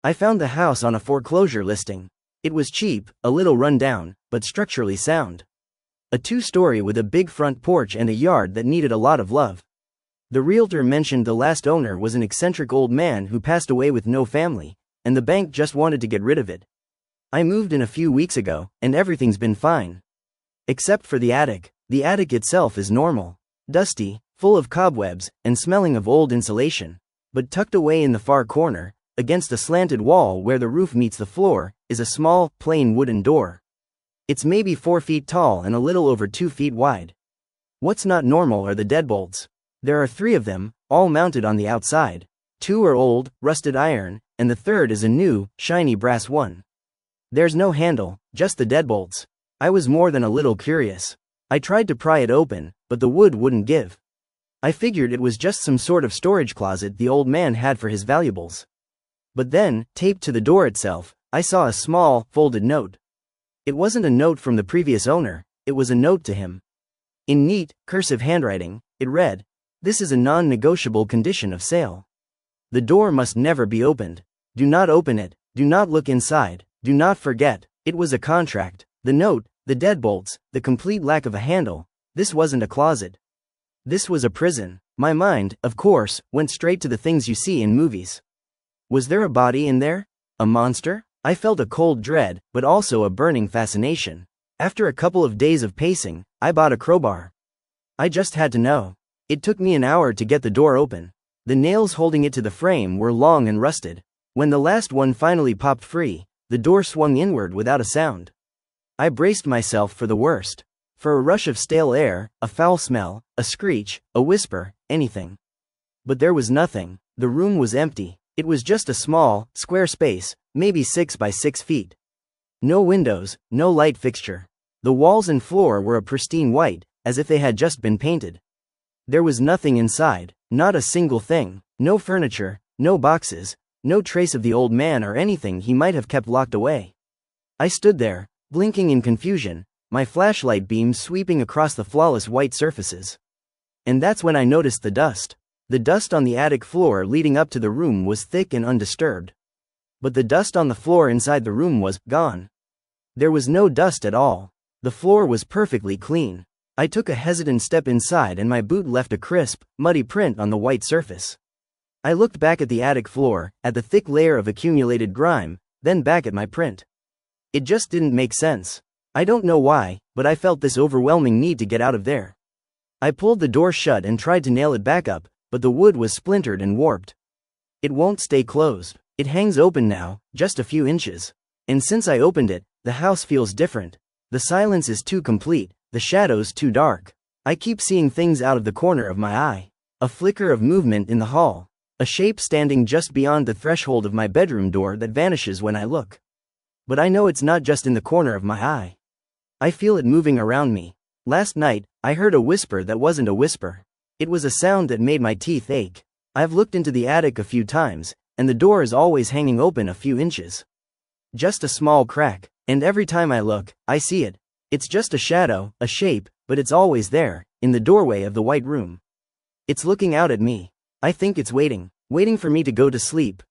I found the house on a foreclosure listing. It was cheap, a little run down, but structurally sound. A two-story with a big front porch and a yard that needed a lot of love. The realtor mentioned the last owner was an eccentric old man who passed away with no family, and the bank just wanted to get rid of it. I moved in a few weeks ago, and everything's been fine. Except for the attic. The attic itself is normal. Dusty, full of cobwebs, and smelling of old insulation. But tucked away in the far corner, against a slanted wall where the roof meets the floor, is a small, plain wooden door. It's maybe 4 feet tall and a little over 2 feet wide. What's not normal are the deadbolts. There are 3 of them, all mounted on the outside. 2 are old, rusted iron, and the third is a new, shiny brass one. There's no handle, just the deadbolts. I was more than a little curious. I tried to pry it open, but the wood wouldn't give. I figured it was just some sort of storage closet the old man had for his valuables. But then, taped to the door itself, I saw a small, folded note. It wasn't a note from the previous owner, it was a note to him. In neat, cursive handwriting, it read, "This is a non-negotiable condition of sale. The door must never be opened. Do not open it, do not look inside, do not forget." It was a contract. The note, the deadbolts, the complete lack of a handle. This wasn't a closet. This was a prison. My mind, of course, went straight to the things you see in movies. Was there a body in there? A monster? I felt a cold dread, but also a burning fascination. After a couple of days of pacing, I bought a crowbar. I just had to know. It took me an hour to get the door open. The nails holding it to the frame were long and rusted. When the last one finally popped free, the door swung inward without a sound. I braced myself for the worst. For a rush of stale air, a foul smell, a screech, a whisper, anything. But there was nothing. The room was empty. It was just a small, square space, maybe 6 by 6 feet. No windows, no light fixture. The walls and floor were a pristine white, as if they had just been painted. There was nothing inside, not a single thing, no furniture, no boxes, no trace of the old man or anything he might have kept locked away. I stood there, blinking in confusion, my flashlight beam sweeping across the flawless white surfaces. And that's when I noticed the dust. The dust on the attic floor leading up to the room was thick and undisturbed. But the dust on the floor inside the room was gone. There was no dust at all. The floor was perfectly clean. I took a hesitant step inside and my boot left a crisp, muddy print on the white surface. I looked back at the attic floor, at the thick layer of accumulated grime, then back at my print. It just didn't make sense. I don't know why, but I felt this overwhelming need to get out of there. I pulled the door shut and tried to nail it back up, but the wood was splintered and warped. It won't stay closed. It hangs open now, just a few inches. And since I opened it, the house feels different. The silence is too complete, the shadows too dark. I keep seeing things out of the corner of my eye. A flicker of movement in the hall. A shape standing just beyond the threshold of my bedroom door that vanishes when I look. But I know it's not just in the corner of my eye. I feel it moving around me. Last night, I heard a whisper that wasn't a whisper. It was a sound that made my teeth ache. I've looked into the attic a few times, and the door is always hanging open a few inches. Just a small crack, and every time I look, I see it. It's just a shadow, a shape, but it's always there, in the doorway of the white room. It's looking out at me. I think it's waiting for me to go to sleep.